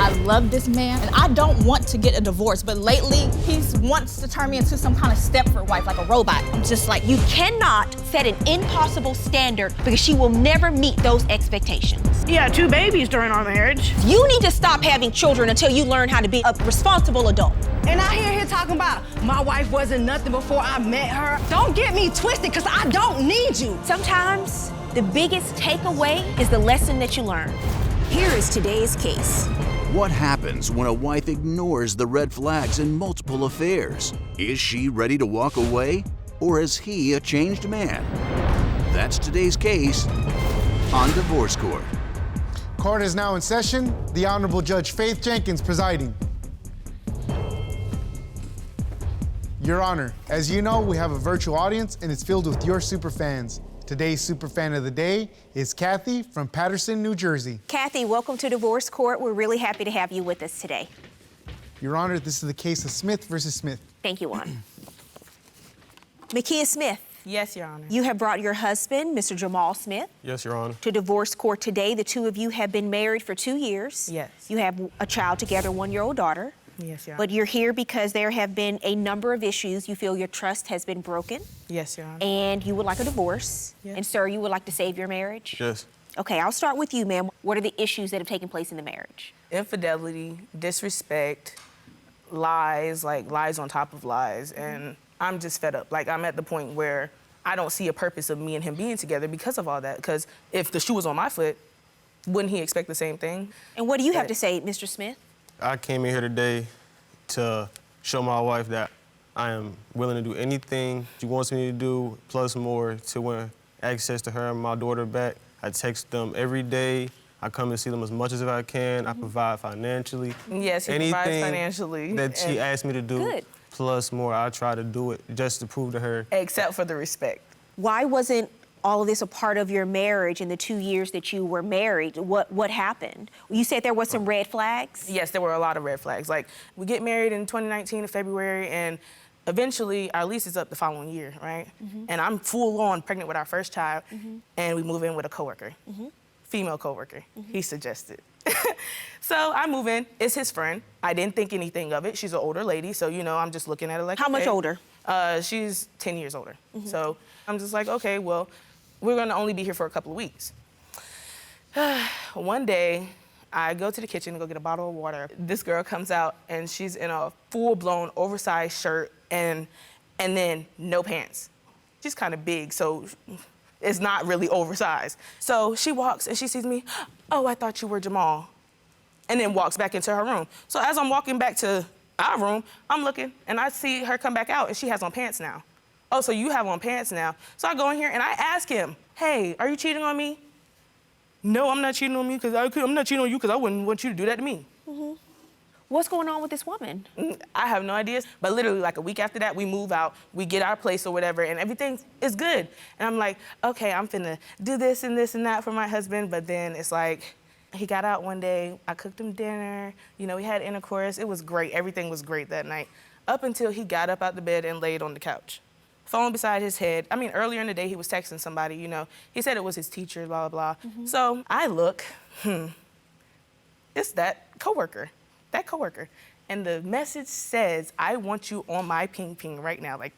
I love this man, and I don't want to get a divorce, but lately, he wants to turn me into some kind of Stepford wife, like a robot. I'm just like, you cannot set an impossible standard because she will never meet those expectations. He had 2 babies during our marriage. You need to stop having children until you learn how to be a responsible adult. And I hear him talking about my wife wasn't nothing before I met her. Don't get me twisted, because I don't need you. Sometimes the biggest takeaway is the lesson that you learn. Here is today's case. What happens when a wife ignores the red flags in multiple affairs? Is she ready to walk away, or is he a changed man? That's today's case on Divorce Court. Court is now in session. The Honorable Judge Faith Jenkins presiding. Your Honor, as you know, we have a virtual audience and it's filled with your super fans. Today's super fan of the day is Kathy from Paterson, New Jersey. Kathy, welcome to Divorce Court. We're really happy to have you with us today. Your Honor, this is the case of Smith versus Smith. Thank you, Juan. Mykkia Smith. Yes, Your Honor. You have brought your husband, Mr. Jamal Smith. Yes, Your Honor. To divorce court today. The two of you have been married for 2 years. Yes. You have a child together, 1-year-old daughter. Yes, Your Honor. But you're here because there have been a number of issues. You feel your trust has been broken. Yes, Your Honor. And you would like a divorce. Yes. And sir, you would like to save your marriage? Yes. Okay, I'll start with you, ma'am. What are the issues that have taken place in the marriage? Infidelity, disrespect, lies, like lies on top of lies, and I'm just fed up. Like, I'm at the point where I don't see a purpose of me and him being together because of all that. Because if the shoe was on my foot, wouldn't he expect the same thing? And what do you have to say, Mr. Smith? I came in here today to show my wife that I am willing to do anything she wants me to do, plus more, to win access to her and my daughter back. I text them every day. I come and see them as much as I can. I provide financially. Yes, he provides financially. That she asked me to do, Good. plus more, I try to do it just to prove to her. Except for the respect. Why wasn't all of this a part of your marriage in the 2 years that you were married? What happened? You said there were some red flags? Yes, there were a lot of red flags. Like, we get married in 2019 in February, and eventually our lease is up the following year, right? And I'm full on pregnant with our first child, and we move in with a coworker, female coworker, he suggested. So I move in, it's his friend. I didn't think anything of it. She's an older lady, so, you know, I'm just looking at her like, How much older? She's 10 years older. So I'm just like, okay, well, we're gonna only be here for a couple of weeks. One day, I go to the kitchen to go get a bottle of water. This girl comes out and she's in a full-blown oversized shirt and then no pants. She's kind of big, so it's not really oversized. So she walks and she sees me, oh, I thought you were Jamal. And then walks back into her room. So as I'm walking back to our room, I'm looking and I see her come back out and she has on pants now. Oh, so you have on pants now. So I go in here and I ask him, hey, are you cheating on me? No, I'm not cheating on you because I'm not cheating on you because I wouldn't want you to do that to me. What's going on with this woman? I have no idea. But literally like a week after that, we move out, we get our place or whatever, and everything is good. And I'm like, okay, I'm finna do this and that for my husband. But then it's like, he got out one day, I cooked him dinner, you know, we had intercourse. It was great. Everything was great that night. Up until he got up out the bed and laid on the couch. Phone beside his head. I mean, earlier in the day, he was texting somebody, you know. He said it was his teacher, blah, blah, blah. So I look, it's that coworker. And the message says, I want you on my ping ping right now. Like,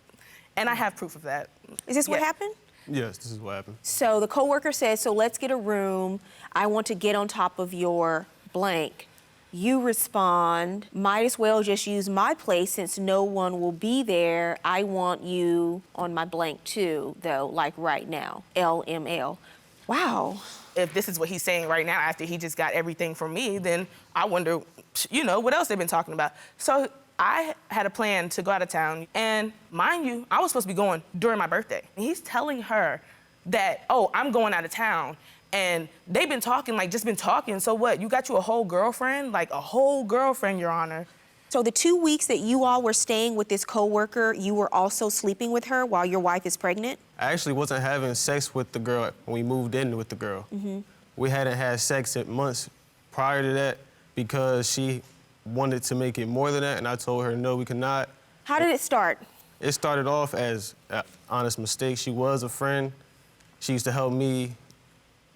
and I have proof of that. Is this what happened? Yes, this is what happened. So the coworker says, so let's get a room. I want to get on top of your blank. You respond, might as well just use my place since no one will be there. I want you on my blank too, though, like right now, LML. Wow. If this is what he's saying right now after he just got everything from me, then I wonder, you know, what else they've been talking about. So I had a plan to go out of town, and mind you, I was supposed to be going during my birthday. And he's telling her that, oh, I'm going out of town. And they've been talking, like, just been talking. So what, you got you a whole girlfriend? Like, a whole girlfriend, Your Honor. So the 2 weeks that you all were staying with this coworker, you were also sleeping with her while your wife is pregnant? I actually wasn't having sex with the girl when we moved in with the girl. We hadn't had sex in months prior to that because she wanted to make it more than that, and I told her, no, we cannot. How did it start? It started off as an honest mistake. She was a friend. She used to help me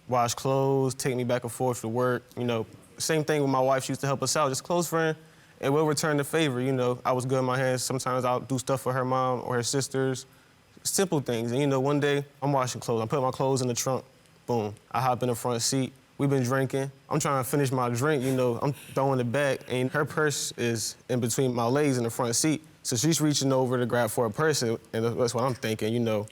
wash clothes, take me back and forth to work, you know, Same thing with my wife. She used to help us out, just close friend, and we'll return the favor. You know, I was good in my hands. Sometimes I'll do stuff for her mom or her sisters, simple things. And, you know, one day I'm washing clothes. I'm putting my clothes in the trunk. Boom. I hop in the front seat. We've been drinking. I'm trying to finish my drink, you know, I'm throwing it back, and her purse is in between my legs in the front seat. So she's reaching over to grab for her purse, and that's what I'm thinking, you know.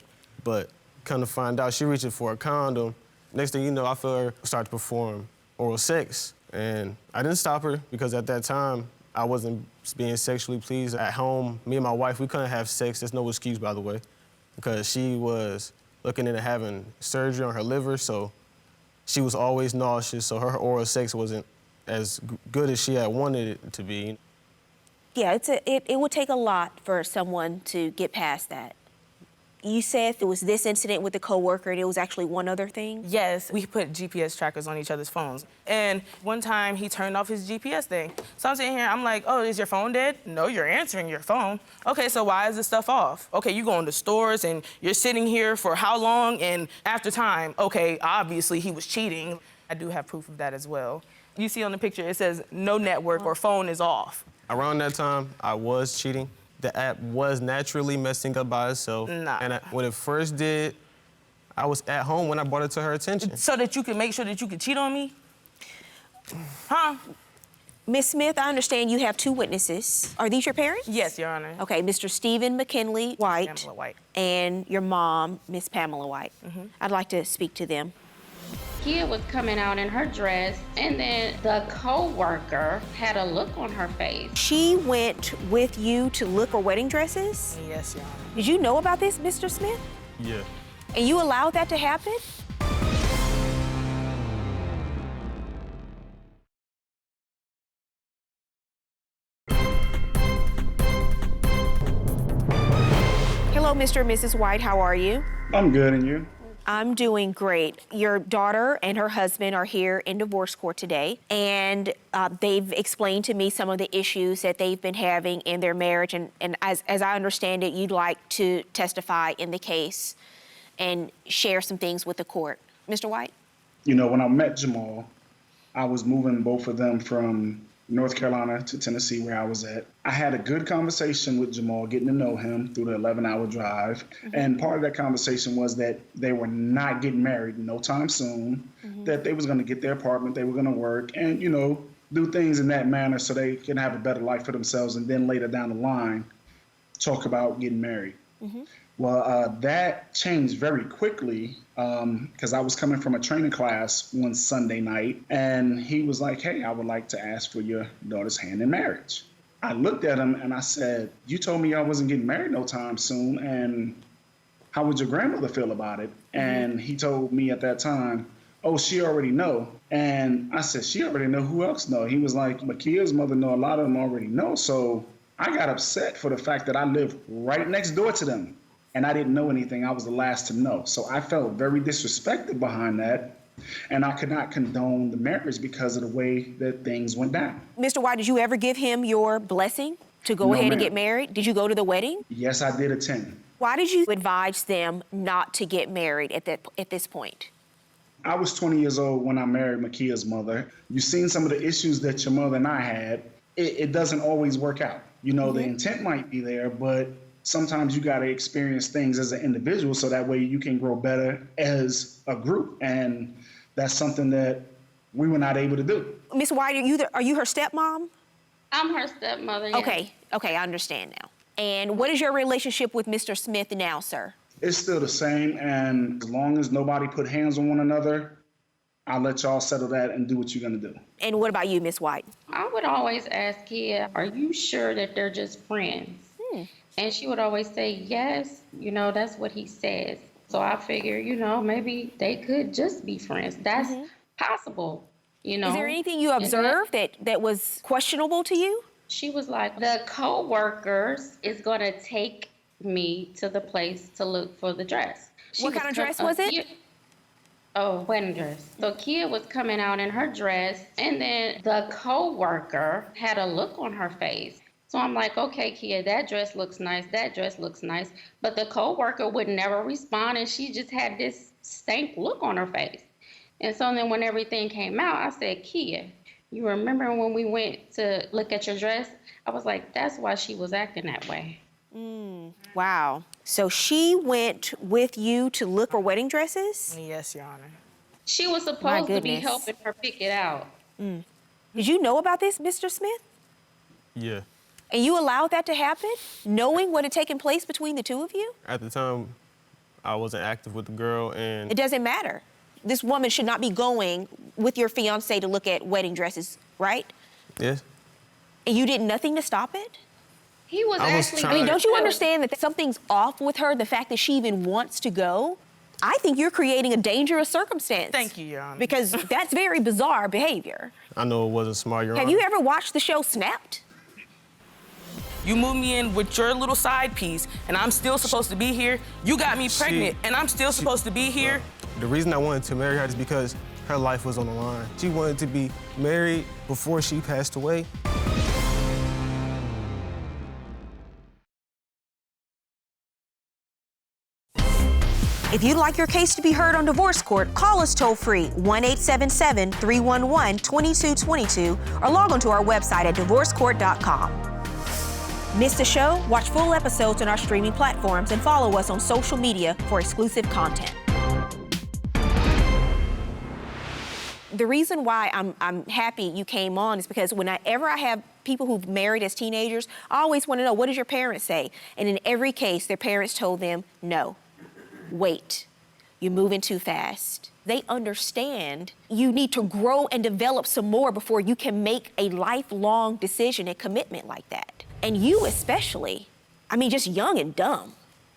But come to find out, she reaching for a condom. Next thing you know, I feel her start to perform oral sex. And I didn't stop her because at that time, I wasn't being sexually pleased. At home, me and my wife, we couldn't have sex. There's no excuse, by the way, because she was looking into having surgery on her liver, so she was always nauseous, so her oral sex wasn't as good as she had wanted it to be. Yeah, it would take a lot for someone to get past that. You said there was this incident with the coworker, and it was actually one other thing? Yes, we put GPS trackers on each other's phones. And one time he turned off his GPS thing. So I'm sitting here, I'm like, oh, is your phone dead? No, you're answering your phone. Okay, so why is this stuff off? Okay, you go into stores and you're sitting here for how long? And after time, okay, obviously he was cheating. I do have proof of that as well. You see on the picture, it says no network or phone is off. Around that time, I was cheating. The app was naturally messing up by itself. Nah. And when it first did, I was at home when I brought it to her attention. So that you could make sure that you could cheat on me? Huh? Ms. Smith, I understand you have 2 witnesses. Are these your parents? Yes, Your Honor. Okay, Mr. Stephen McKinley White. Pamela White. And your mom, Miss Pamela White. I'd like to speak to them. Mykkia was coming out in her dress, and then the co-worker had a look on her face. She went with you to look for wedding dresses? Yes, Your Honor. Did you know about this, Mr. Smith? Yeah. And you allowed that to happen? Hello, Mr. and Mrs. White, how are you? I'm good, and you? I'm doing great. Your daughter and her husband are here in divorce court today, and they've explained to me some of the issues that they've been having in their marriage, and as I understand it, you'd like to testify in the case and share some things with the court. Mr. White? You know, when I met Jamal, I was moving both of them from North Carolina to Tennessee, where I was at. I had a good conversation with Jamal, getting to know him through the 11-hour drive. And part of that conversation was that they were not getting married no time soon, that they was going to get their apartment, they were going to work, and, you know, do things in that manner so they can have a better life for themselves, and then later down the line, talk about getting married. Well, that changed very quickly because I was coming from a training class one Sunday night, and he was like, hey, I would like to ask for your daughter's hand in marriage. I looked at him and I said, you told me I wasn't getting married no time soon, and how would your grandmother feel about it? And he told me at that time, oh, she already know. And I said, she already know? Who else know? He was like, Mykkia's mother know, a lot of them already know. So I got upset for the fact that I live right next door to them. And I didn't know anything. I was the last to know. So I felt very disrespected behind that. And I could not condone the marriage because of the way that things went down. Mr. White, did you ever give him your blessing to go ahead and get married? Did you go to the wedding? Yes, I did attend. Why did you advise them not to get married at this point? I was 20 years old when I married Mykkia's mother. You've seen some of the issues that your mother and I had. It doesn't always work out. You know, the intent might be there, but sometimes you got to experience things as an individual so that way you can grow better as a group. And that's something that we were not able to do. Ms. White, are you her stepmom? I'm her stepmother, yeah. Okay, I understand now. And what is your relationship with Mr. Smith now, sir? It's still the same, and as long as nobody put hands on one another, I'll let y'all settle that and do what you're gonna do. And what about you, Ms. White? I would always ask Kia, are you sure that they're just friends? And she would always say, yes, you know, that's what he says. So I figure, you know, maybe they could just be friends. That's possible, you know. Is there anything you observed that was questionable to you? She was like, the co-workers is going to take me to the place to look for the dress. What kind of dress was it? Oh, wedding dress. So Kia was coming out in her dress, and then the co-worker had a look on her face. So I'm like, okay, Kia, that dress looks nice, that dress looks nice. But the co-worker would never respond, and she just had this stank look on her face. And so then when everything came out, I said, Kia, You remember when we went to look at your dress? I was like, that's why she was acting that way. Wow. So she went with you to look for wedding dresses? Yes, Your Honor. She was My supposed to be goodness. helping her pick it out. Did you know about this, Mr. Smith? Yeah. And you allowed that to happen, knowing what had taken place between the two of you? At the time, I wasn't active with the girl, and It doesn't matter. This woman should not be going with your fiance to look at wedding dresses, right? yes, And you did nothing to stop it? He was I was actually. trying- I mean, don't you understand that something's off with her, the fact that she even wants to go? I think you're creating a dangerous circumstance. Thank you, Your Honor. Because that's very bizarre behavior. I know it wasn't smart, Your Have Honor. you ever watched the show Snapped? You moved me in with your little side piece, and I'm still supposed to be here. You got me pregnant, and I'm still supposed to be here. The reason I wanted to marry her is because her life was on the line. She wanted to be married before she passed away. If you'd like your case to be heard on divorce court, call us toll-free 1-877-311-2222 or log on to our website at divorcecourt.com. Miss the show? Watch full episodes on our streaming platforms and follow us on social media for exclusive content. The reason why I'm happy you came on is because whenever I have people who've married as teenagers, I always want to know, what did your parents say? And in every case, their parents told them, no. Wait, you're moving too fast. They understand you need to grow and develop some more before you can make a lifelong decision and commitment like that. And you especially, I mean, just young and dumb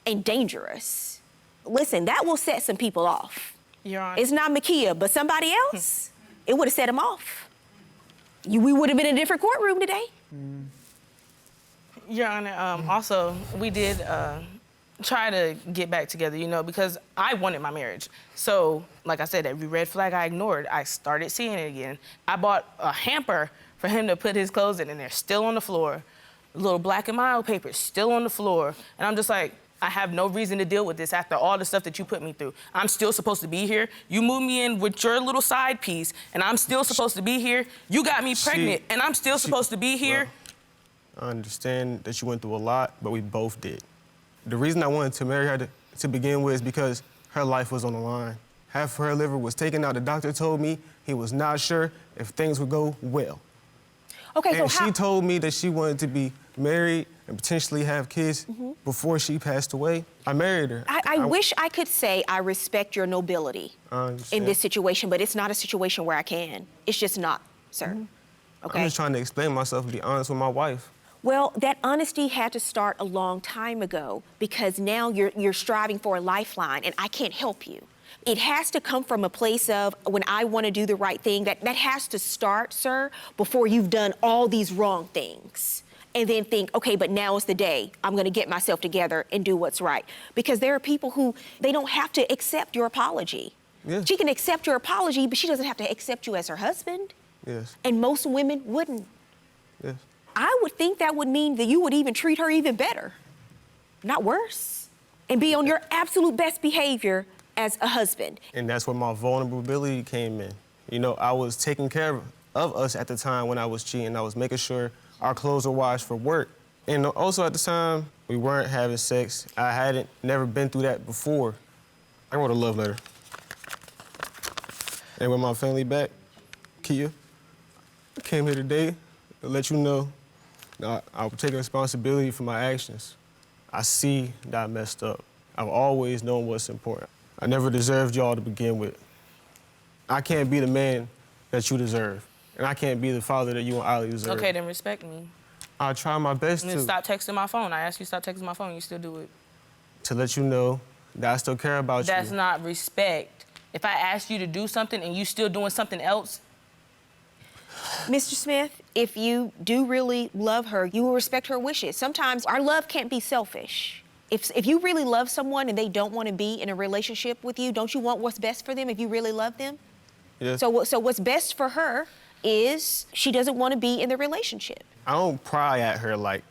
and dangerous. Listen, that will set some people off. Your Honor. It's not Mykkia, but somebody else, it would have set them off. We would have been in a different courtroom today. Your Honor, also, we did try to get back together, you know, because I wanted my marriage. So, like I said, every red flag I ignored, I started seeing it again. I bought a hamper for him to put his clothes in, and they're still on the floor. Little black and mild papers still on the floor. And I'm just like, I have no reason to deal with this after all the stuff that you put me through. I'm still supposed to be here. You moved me in with your little side piece, and I'm still supposed to be here. You got me pregnant, and I'm still supposed to be here. Well, I understand that you went through a lot, but we both did. The reason I wanted to marry her to begin with is because her life was on the line. Half of her liver was taken out. The doctor told me he was not sure if things would go well. Okay, And so she told me that she wanted to be married and potentially have kids before she passed away. I married her. I wish I could say I respect your nobility I understand. in this situation, but it's not a situation where I can. It's just not, sir. Okay? I'm just trying to explain myself and be honest with my wife. Well, that honesty had to start a long time ago because now you're striving for a lifeline, and I can't help you. It has to come from a place of when I want to do the right thing. That has to start, sir, before you've done all these wrong things. And then think, okay, but now is the day. I'm going to get myself together and do what's right. Because there are people who, they don't have to accept your apology. Yeah. She can accept your apology, but she doesn't have to accept you as her husband. Yes. And most women wouldn't. Yes. I would think that would mean that you would even treat her even better, not worse, and be on your absolute best behavior as a husband. And that's where my vulnerability came in. You know, I was taking care of us at the time when I was cheating. I was making sure our clothes were washed for work. And also at the time, we weren't having sex. I hadn't never been through that before. I wrote a love letter. And with my family back, Kia, I came here today to let you know that I'm taking responsibility for my actions. I see that I messed up. I've always known what's important. I never deserved y'all to begin with. I can't be the man that you deserve, and I can't be the father that you and Ali deserve. Okay, then respect me. I try my best And to. then stop texting my phone. I asked you to stop texting my phone, you still do it. To let you know that I still care about That's you. not respect. If I ask you to do something and you still doing something else, Mr. Smith, if you do really love her, you will respect her wishes. Sometimes our love can't be selfish. If you really love someone and they don't want to be in a relationship with you, don't you want what's best for them if you really love them? Yes. So what's best for her is she doesn't want to be in the relationship. I don't pry at her like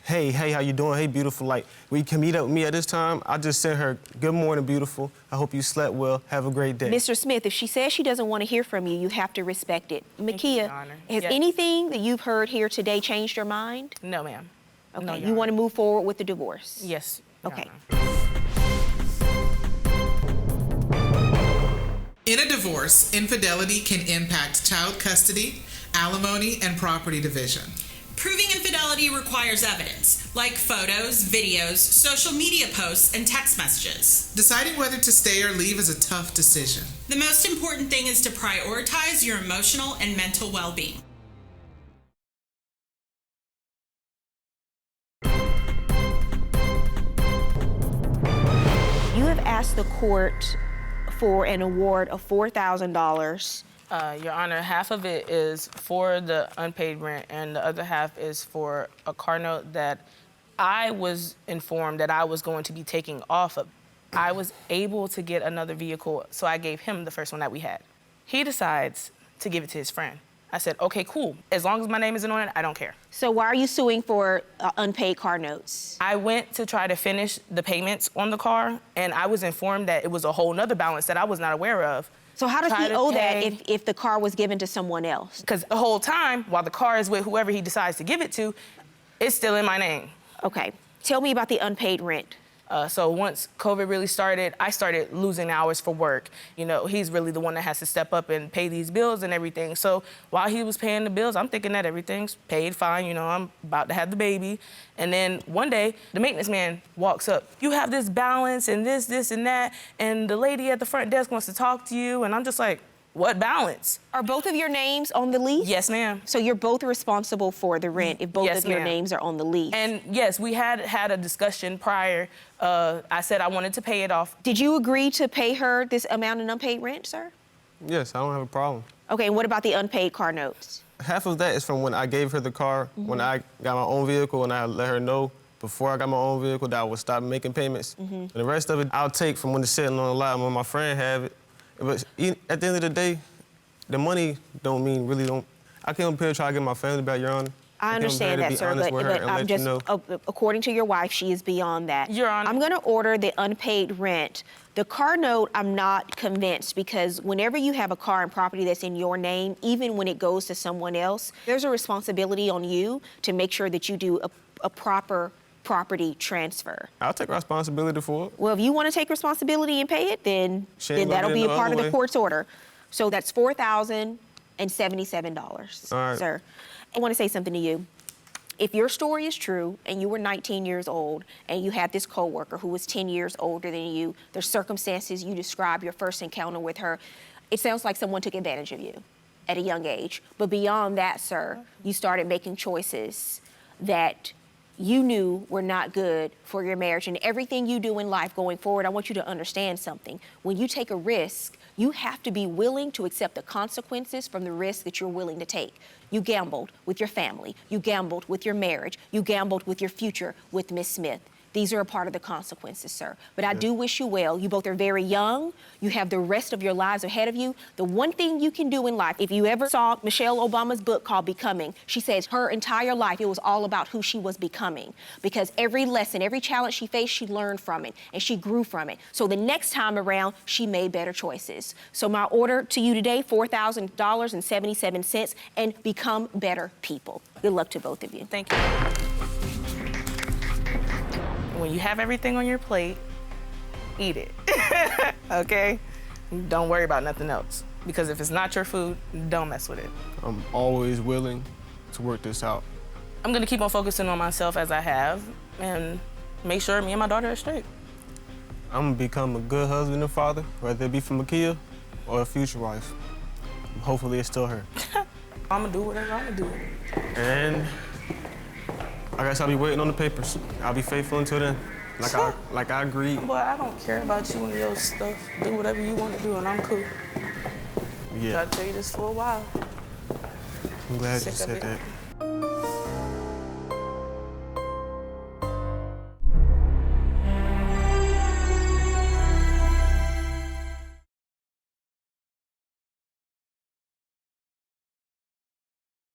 hey, how you doing? Hey, beautiful, like, we can meet up with me at this time. I just sent her, good morning, beautiful. I hope you slept well. Have a great day. Mr. Smith, if she says she doesn't want to hear from you, you have to respect it. Mykkia, has Yes. anything that you've heard here today changed your mind? No, ma'am. Okay, No, you want to move forward with the divorce? Yes. Your Okay. Honor. In a divorce, infidelity can impact child custody, alimony, and property division. Proving infidelity requires evidence, like photos, videos, social media posts, and text messages. Deciding whether to stay or leave is a tough decision. The most important thing is to prioritize your emotional and mental well-being. You have asked the court for an award of $4,000. Your Honor, half of it is for the unpaid rent, and the other half is for a car note that I was informed that I was going to be taking off of. I was able to get another vehicle, so I gave him the first one that we had. He decides to give it to his friend. I said, okay, cool. As long as my name isn't on it, I don't care. So why are you suing for unpaid car notes? I went to try to finish the payments on the car, and I was informed that it was a whole nother balance that I was not aware of. So how does he owe that if the car was given to someone else? Because the whole time, while the car is with whoever he decides to give it to, it's still in my name. Okay. Tell me about the unpaid rent. So once COVID really started, I started losing hours for work. You know, he's really the one that has to step up and pay these bills and everything. So while he was paying the bills, I'm thinking that everything's paid fine. You know, I'm about to have the baby. And then one day, the maintenance man walks up. You have this balance and this and that, and the lady at the front desk wants to talk to you. And I'm just like, what balance? Are both of your names on the lease? Yes, ma'am. So you're both responsible for the rent if both of your names are on the lease? And yes, we had a discussion prior. I said I wanted to pay it off. Did you agree to pay her this amount in unpaid rent, sir? Yes, I don't have a problem. Okay, and what about the unpaid car notes? Half of that is from when I gave her the car, when I got my own vehicle, and I let her know before I got my own vehicle that I would stop making payments. And the rest of it, I'll take from when it's sitting on the lot and when my friend have it. But at the end of the day, the money I came up here to try to get my family back, Your Honor. I understand that, sir, but I'm just, according to your wife, she is beyond that. Your Honor. I'm gonna order the unpaid rent. The car note, I'm not convinced, because whenever you have a car and property that's in your name, even when it goes to someone else, there's a responsibility on you to make sure that you do a proper property transfer. I'll take responsibility for it. Well, if you want to take responsibility and pay it, then that'll be a part of the court's order. So that's $4,077, right, sir. I want to say something to you. If your story is true and you were 19 years old and you had this coworker who was 10 years older than you, the circumstances you describe your first encounter with her, it sounds like someone took advantage of you at a young age. But beyond that, sir, you started making choices that you knew were not good for your marriage. And everything you do in life going forward, I want you to understand something. When you take a risk, you have to be willing to accept the consequences from the risk that you're willing to take. You gambled with your family. You gambled with your marriage. You gambled with your future with Miss Smith. These are a part of the consequences, sir. But I do wish you well. You both are very young. You have the rest of your lives ahead of you. The one thing you can do in life, if you ever saw Michelle Obama's book called Becoming, she says her entire life, it was all about who she was becoming. Because every lesson, every challenge she faced, she learned from it, and she grew from it. So the next time around, she made better choices. So my order to you today, $4,000.77, and become better people. Good luck to both of you. Thank you. When you have everything on your plate, eat it, okay? Don't worry about nothing else, because if it's not your food, don't mess with it. I'm always willing to work this out. I'm gonna keep on focusing on myself as I have and make sure me and my daughter are straight. I'm gonna become a good husband and father, whether it be for Mykkia or a future wife. Hopefully it's still her. I'm gonna do whatever I'm gonna do. And I guess I'll be waiting on the papers. I'll be faithful until then, like I agreed. Boy, I don't care about you and your stuff. Do whatever you want to do, and I'm cool. Yeah. I'll tell you this for a while. I'm glad you said that.